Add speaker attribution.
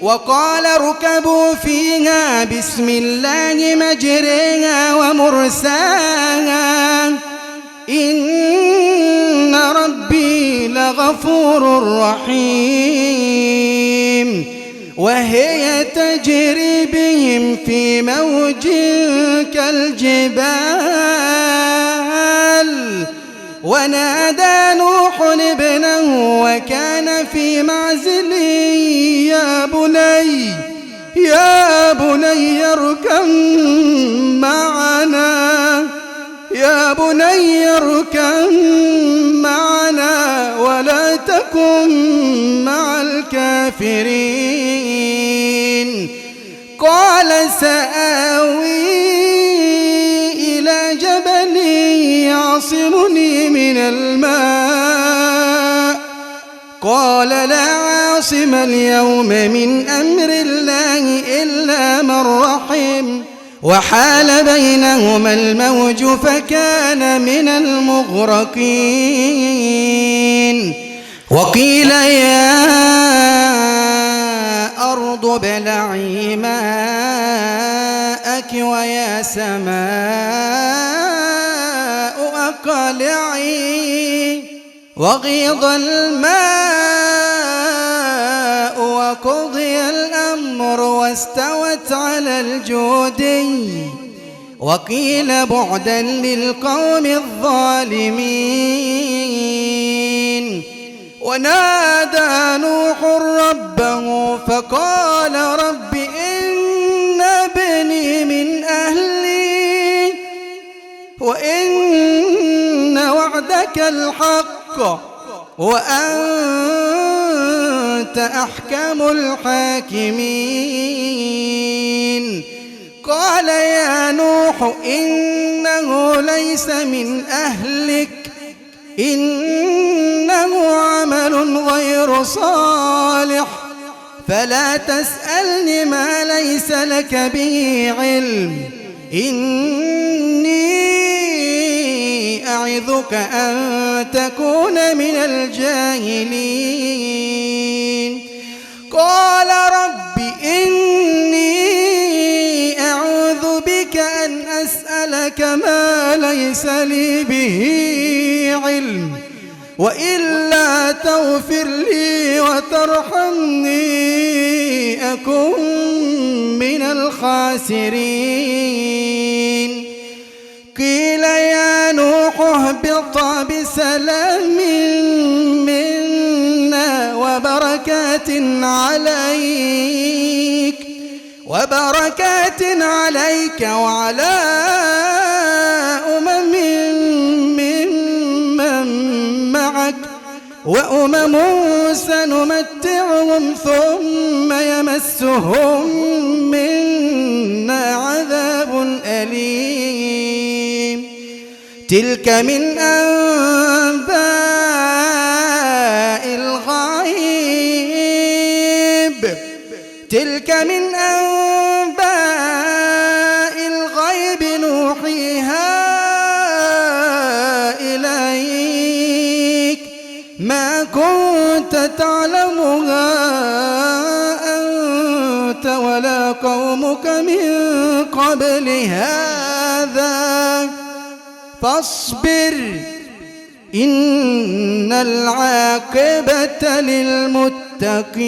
Speaker 1: وقال اركبوا فيها بسم الله مجريها ومرساها إن ربي لغفور رحيم وهي تجري بهم في موج كالجبال ونادى نوح ابنه وكان في معزل يا بني اركب معنا ولا تكن مع الكافرين قال سآوي إلى جبل يعصمني من الماء قال لا عاصم اليوم من أمر الله إلا من رحم وحال بينهما الموج فكان من المغرقين وقيل يا أرض ابلعي ماءك ويا سماء أقلعي وغيض الماء وقضي الأمر واستوت على الجودي وقيل بعدا للقوم الظالمين ونادى نوح ربه فقال رب إن ابني من أهلي وإن وعدك الحق وأنت أحكم الحاكمين قال يا نوح إنه ليس من أهلك إنه عمل غير صالح فلا تسألني ما ليس لك به علم إني أعظك أن تكون من الجاهلين قال رب إني أعوذ بك أن أسألك ما ليس لي به علم وإلا تغفر لي وترحمني أكن من الخاسرين قيل يا نوح اهبط بسلام منا وبركات عليك وعلى أمم ممن معك وأمم سنمتعهم ثم يمسهم منا عذاب أليم تلك من أنباء الغيب نوحيها إليك ما كنت تعلمها أنت ولا قومك من قبل هذا فاصبر إن العاقبة للمتقين